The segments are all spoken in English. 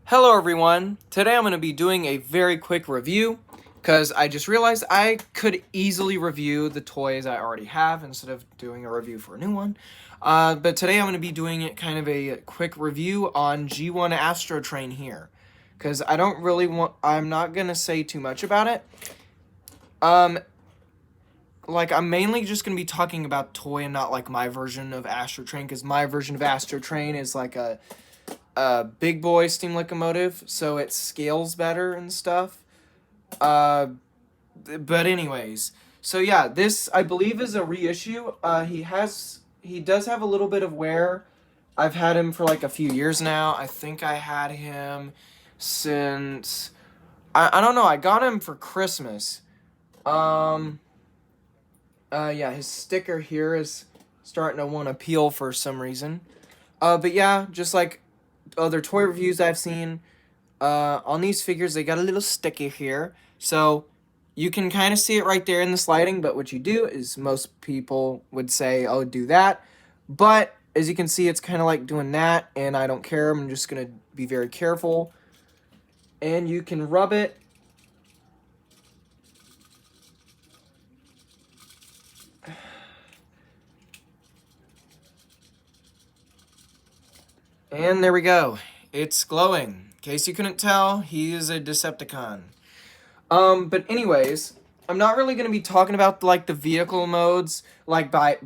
Hello everyone, today I'm going to be doing a very quick review because I just realized I could easily review the toys I already have instead of doing a review for a new one. But today I'm going to be doing it kind of a quick review on G1 AstroTrain here because I'm not going to say too much about it. I'm mainly just going to be talking about toy and not like my version of AstroTrain because my version of AstroTrain is like a big boy steam locomotive, so it scales better and stuff. But anyways, so yeah, this I believe is a reissue. He does have a little bit of wear. I've had him for like a few years now. I think I had him since I don't know. I got him for Christmas. Yeah, his sticker here is starting to want to peel for some reason. But yeah, just like other toy reviews I've seen, on these figures, they got a little sticker here. So you can kind of see it right there in the sliding, but what you do is most people would say, oh, do that. But as you can see, it's kind of like doing that, and I don't care. I'm just going to be very careful. And you can rub it. And there we go. It's glowing. In case you couldn't tell, he is a Decepticon. But anyways, I'm not really going to be talking about like the vehicle modes, like by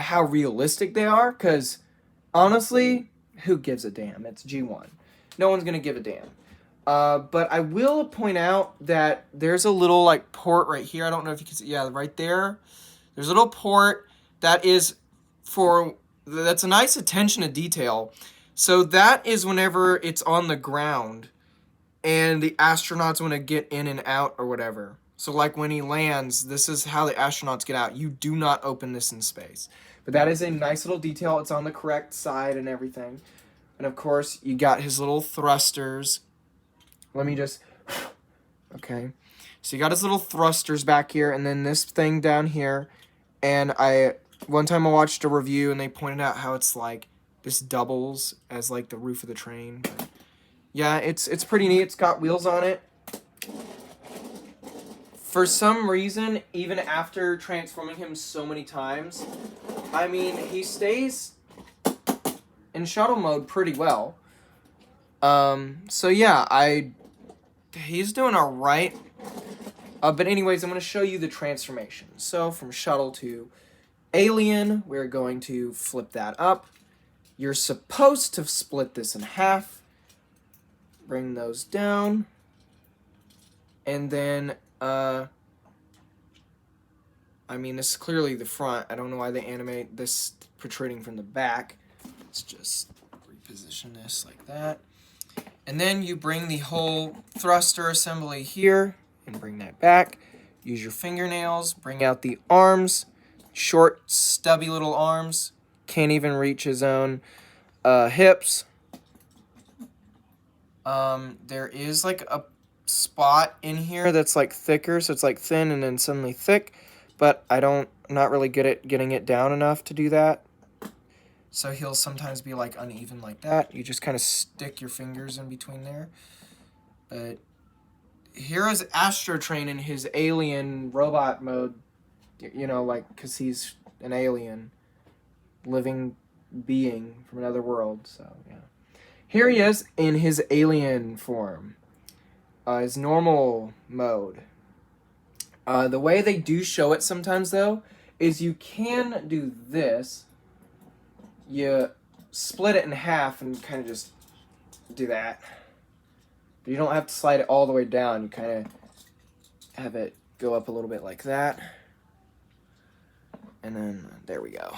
how realistic they are, because honestly, who gives a damn? It's G1. No one's going to give a damn. But I will point out that there's a little like port right here. I don't know if you can see. Yeah, right there. There's a little port that's a nice attention to detail. So that is whenever it's on the ground and the astronauts want to get in and out or whatever. So like when he lands, this is how the astronauts get out. You do not open this in space. But that is a nice little detail. It's on the correct side and everything. And of course, you got his little thrusters. Let me just... Okay. So you got his little thrusters back here, and then this thing down here. And one time I watched a review, and they pointed out how it's like, this doubles as like the roof of the train. But yeah, it's pretty neat. It's got wheels on it. For some reason, even after transforming him so many times, I mean, he stays in shuttle mode pretty well. So yeah, he's doing alright. But anyways, I'm going to show you the transformation. So from shuttle to alien, we're going to flip that up. You're supposed to split this in half. Bring those down. And then, I mean, this is clearly the front. I don't know why they animate this protruding from the back. Let's just reposition this like that. And then you bring the whole thruster assembly here and bring that back. Use your fingernails. Bring out the arms. Short, stubby little arms. Can't even reach his own hips. There is like a spot in here that's like thicker, so it's like thin and then suddenly thick, but I'm not really good at getting it down enough to do that. So he'll sometimes be like uneven like that. You just kind of stick your fingers in between there. But here is AstroTrain in his alien robot mode, you know, like, because he's an alien living being from another world. So yeah, here he is in his alien form, his normal mode. The way they do show it sometimes though is you can do this. You split it in half and kind of just do that, but you don't have to slide it all the way down. You kind of have it go up a little bit like that, and then there we go.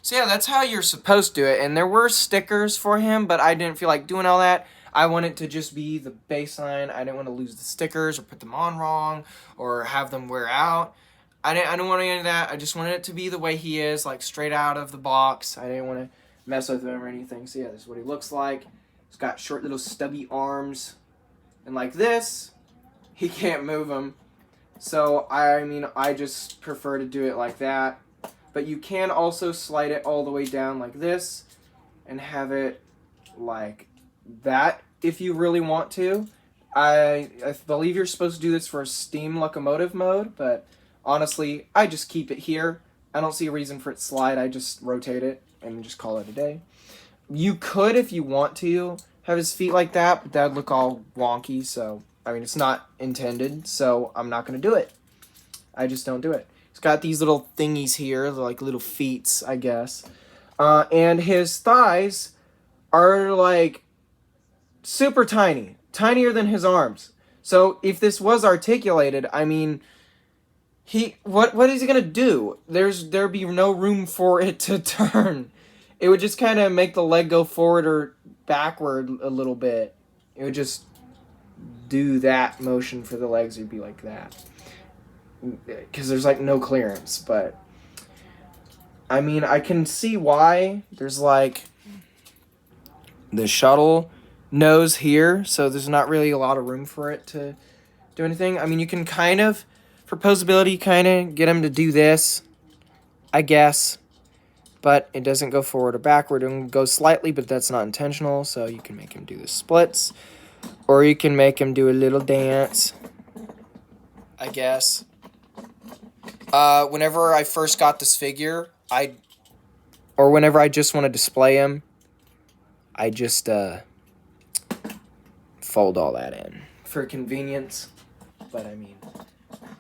So yeah, that's how you're supposed to do it. And there were stickers for him, but I didn't feel like doing all that. I wanted to just be the baseline. I didn't want to lose the stickers or put them on wrong or have them wear out. I didn't want any of that. I just wanted it to be the way he is, like straight out of the box. I didn't want to mess with him or anything. So yeah, this is what he looks like. He's got short little stubby arms. And like this, he can't move them. So I mean, I just prefer to do it like that. But you can also slide it all the way down like this and have it like that if you really want to. I believe you're supposed to do this for steam locomotive mode, but honestly, I just keep it here. I don't see a reason for it to slide. I just rotate it and just call it a day. You could, if you want to, have his feet like that, but that'd look all wonky, so, I mean, it's not intended, so I'm not going to do it. I just don't do it. He's got these little thingies here, like little feets, I guess. And his thighs are, like, super tiny. Tinier than his arms. So if this was articulated, I mean, what is he gonna do? There'd be no room for it to turn. It would just kind of make the leg go forward or backward a little bit. It would just do that motion for the legs. It'd be like that. Because there's like no clearance, but I mean, I can see why. There's like the shuttle nose here, so there's not really a lot of room for it to do anything. I mean, you can kind of, for posability, kind of get him to do this, I guess, but it doesn't go forward or backward. It can go slightly, but that's not intentional, so you can make him do the splits, or you can make him do a little dance, I guess. Whenever I first got this figure, or whenever I just want to display him, I just, fold all that in for convenience. But I mean,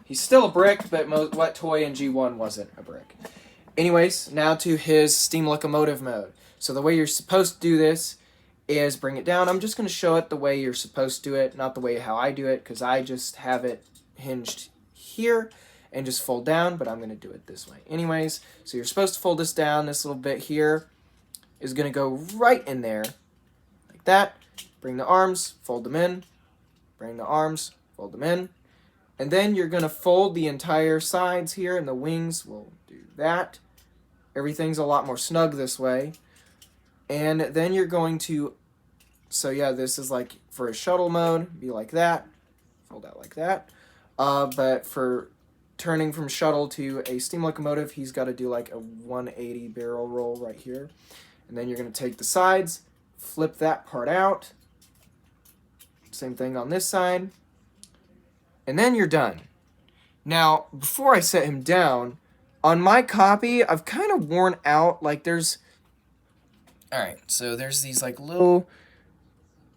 he's still a brick, but what toy in G1 wasn't a brick? Anyways, now to his steam locomotive mode. So the way you're supposed to do this is bring it down. I'm just going to show it the way you're supposed to do it, not the way how I do it, because I just have it hinged here and just fold down, but I'm going to do it this way. Anyways, so you're supposed to fold this down. This little bit here is going to go right in there, like that. Bring the arms, fold them in, bring the arms, fold them in, and then you're going to fold the entire sides here, and the wings will do that. Everything's a lot more snug this way. And then you're going to, so yeah, this is like for a shuttle mode, be like that, fold out like that. But for turning from shuttle to a steam locomotive, he's got to do like a 180 barrel roll right here. And then you're going to take the sides, flip that part out. Same thing on this side. And then you're done. Now, before I set him down, on my copy, I've kind of worn out, like there's... Alright, so there's these like little...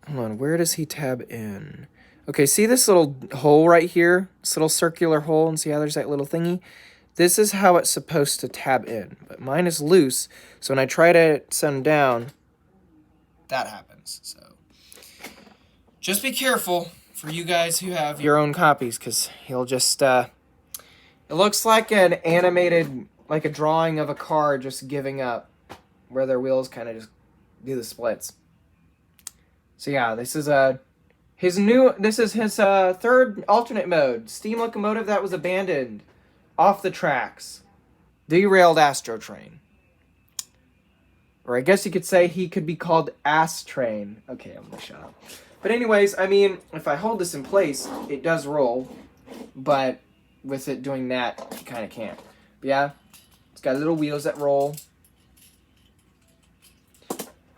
Hold on, where does he tab in? Okay, see this little hole right here? This little circular hole, and see how there's that little thingy? This is how it's supposed to tab in, but mine is loose, so when I try to set him down, that happens, so... Just be careful for you guys who have your own copies, because he'll just, it looks like an animated, like a drawing of a car just giving up, where their wheels kind of just do the splits. So yeah, this is his third alternate mode, steam locomotive that was abandoned, off the tracks, derailed AstroTrain. Or I guess you could say he could be called AstroTrain. Okay, I'm gonna shut up. But anyways, I mean, if I hold this in place, it does roll, but with it doing that, you kind of can't. But yeah, it's got little wheels that roll,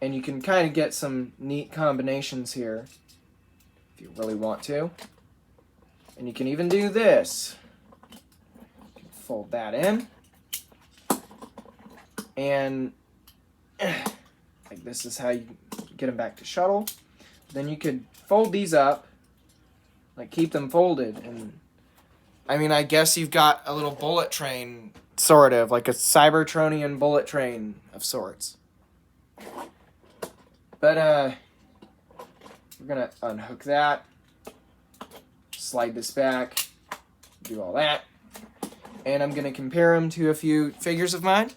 and you can kind of get some neat combinations here, if you really want to. And you can even do this. Fold that in, and like this is how you get them back to shuttle. Then you could fold these up, like keep them folded, and I mean, I guess you've got a little bullet train, sort of, like a Cybertronian bullet train of sorts. But, we're gonna unhook that, slide this back, do all that, and I'm gonna compare him to a few figures of mine.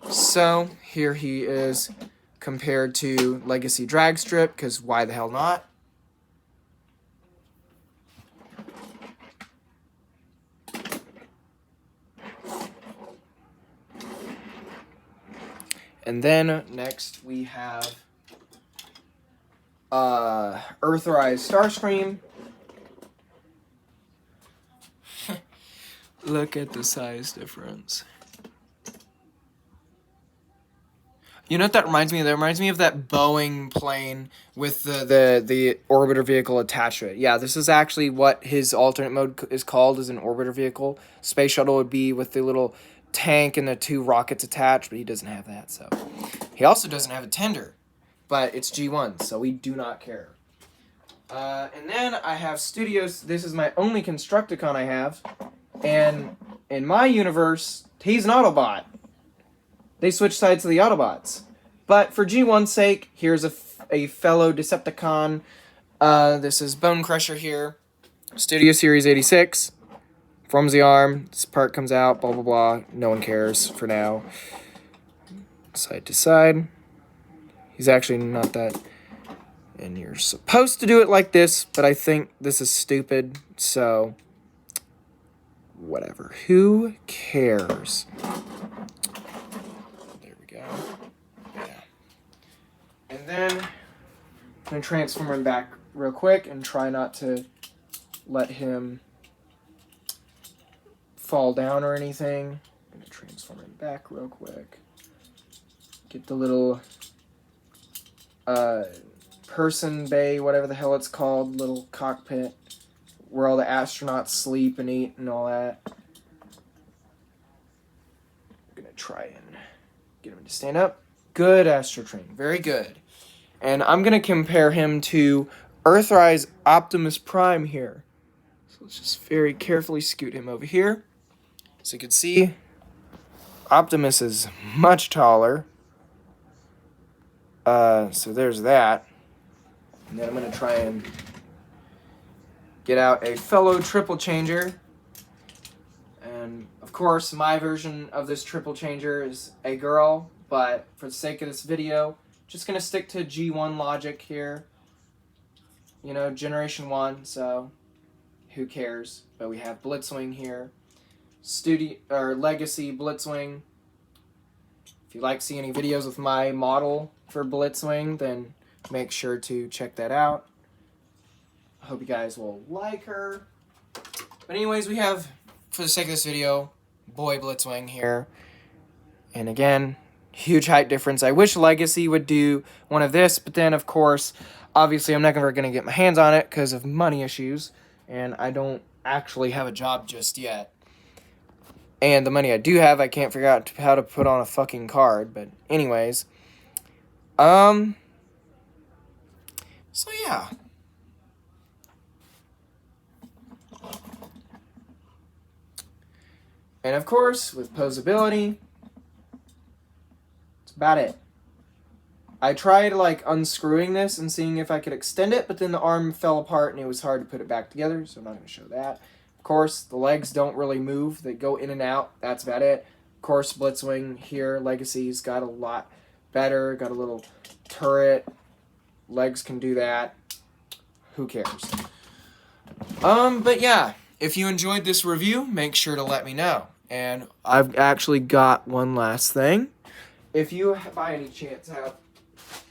So, here he is compared to Legacy Dragstrip, because why the hell not? And then next we have Earthrise Starscream. Look at the size difference. You know what that reminds me of? That reminds me of that Boeing plane with the orbiter vehicle attached to it. Yeah, this is actually what his alternate mode is called, is an orbiter vehicle. Space shuttle would be with the little tank and the 2 rockets attached, but he doesn't have that, so. He also doesn't have a tender, but it's G1, so we do not care. And then I have Studios. This is my only Constructicon I have, and in my universe, he's an Autobot. They switched sides to the Autobots. But for G1's sake, here's a fellow Decepticon. This is Bone Crusher here. Studio Series 86. From the arm. This part comes out, blah, blah, blah. No one cares for now. Side to side. He's actually not that... And you're supposed to do it like this, but I think this is stupid, so... Whatever. Who cares? Yeah. And then I'm going to transform him back real quick and try not to let him fall down or anything. I'm going to transform him back real quick. Get the little person bay, whatever the hell it's called, little cockpit where all the astronauts sleep and eat and all that. I'm going to try and get him to stand up. Good AstroTrain. Very good. And I'm going to compare him to Earthrise Optimus Prime here. So let's just very carefully scoot him over here. So you can see Optimus is much taller. So there's that. And then I'm going to try and get out a fellow triple changer. And of course, my version of this triple changer is a girl. But for the sake of this video, just going to stick to G1 logic here. You know, Generation 1, so who cares? But we have Blitzwing here. Legacy Blitzwing. If you like seeing any videos with my model for Blitzwing, then make sure to check that out. I hope you guys will like her. But anyways, we have, for the sake of this video, Boy Blitzwing here. And again... Huge height difference. I wish Legacy would do one of this, but then, of course, obviously I'm not ever going to get my hands on it because of money issues, and I don't actually have a job just yet. And the money I do have, I can't figure out how to put on a fucking card, but anyways. So yeah. And of course, with posability... about it. I tried like unscrewing this and seeing if I could extend it, but then the arm fell apart and it was hard to put it back together, so I'm not going to show that. Of course, the legs don't really move. They go in and out. That's about it. Of course, Blitzwing here, Legacy's got a lot better. Got a little turret. Legs can do that. Who cares? But yeah, if you enjoyed this review, make sure to let me know. And I've actually got one last thing. If you, by any chance, have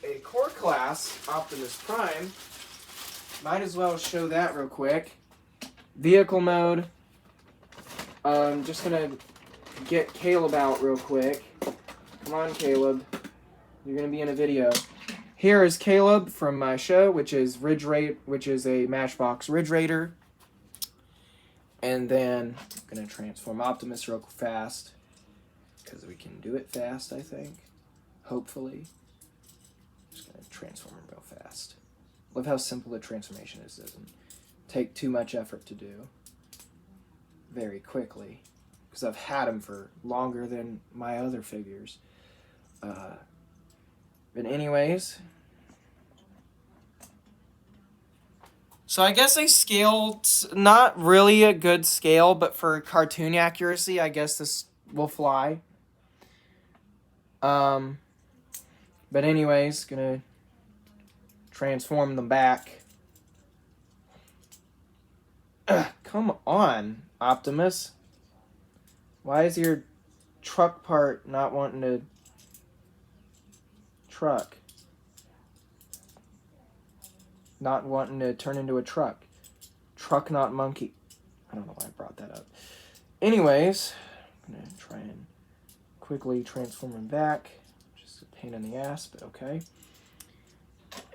a core class Optimus Prime, might as well show that real quick. Vehicle mode. Just gonna get Caleb out real quick. Come on, Caleb. You're gonna be in a video. Here is Caleb from my show, which is a Matchbox Ridge Raider. And then I'm gonna transform Optimus real fast. Because we can do it fast, I think. Hopefully. Just going to transform him real fast. Love how simple the transformation is. Doesn't take too much effort to do. Very quickly. Because I've had him for longer than my other figures. But anyways. So I guess I scaled, not really a good scale, but for cartoon accuracy, I guess this will fly. But anyways, gonna transform them back. Come on, Optimus. Why is your truck part not wanting to truck? Not wanting to turn into a truck. Truck, not monkey. I don't know why I brought that up. Anyways, I'm gonna try and quickly transform him back. Just a pain in the ass, but okay.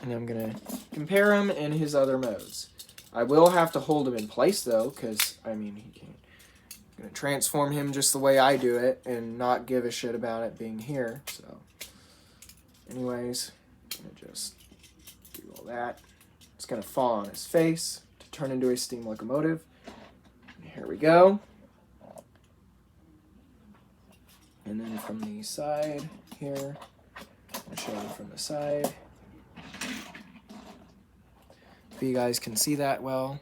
And I'm going to compare him in his other modes. I will have to hold him in place, though, because, I mean, he can't. I'm going to transform him just the way I do it and not give a shit about it being here. So, anyways, I'm going to just do all that. It's going to fall on his face to turn into a steam locomotive. And here we go. And then from the side here, I'll show you from the side. If you guys can see that well.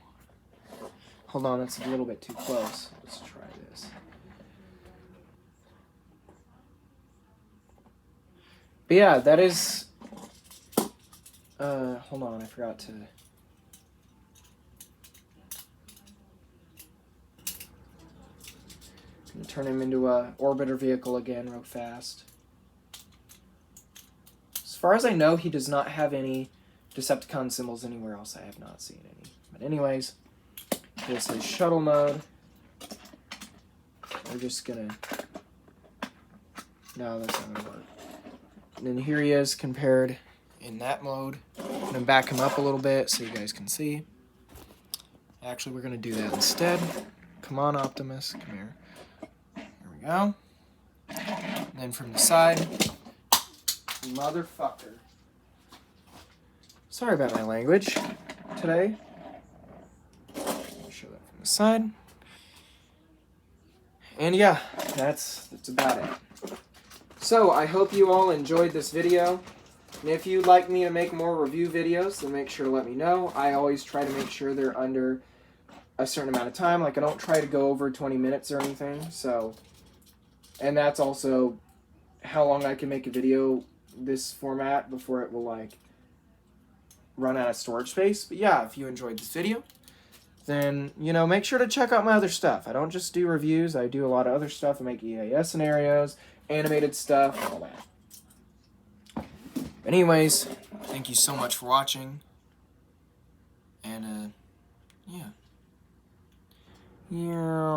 Hold on, it's a little bit too close. Let's try this. But yeah, that is... hold on, I forgot to... I'm gonna turn him into a orbiter vehicle again real fast. As far as I know, he does not have any Decepticon symbols anywhere else. I have not seen any. But anyways, here's his shuttle mode. We're just gonna... No, that's not gonna work. And then here he is compared in that mode. I'm gonna back him up a little bit so you guys can see. Actually, we're gonna do that instead. Come on, Optimus, come here. There we go. And then from the side, motherfucker. Sorry about my language today. I'll show that from the side. And yeah, that's about it. So, I hope you all enjoyed this video. And if you'd like me to make more review videos, then make sure to let me know. I always try to make sure they're under a certain amount of time. Like, I don't try to go over 20 minutes or anything. So, and that's also how long I can make a video this format before it will, like, run out of storage space. But yeah, if you enjoyed this video, then, you know, make sure to check out my other stuff. I don't just do reviews. I do a lot of other stuff. I make EAS scenarios, animated stuff, all that. Anyways, thank you so much for watching. And, yeah. Yeah.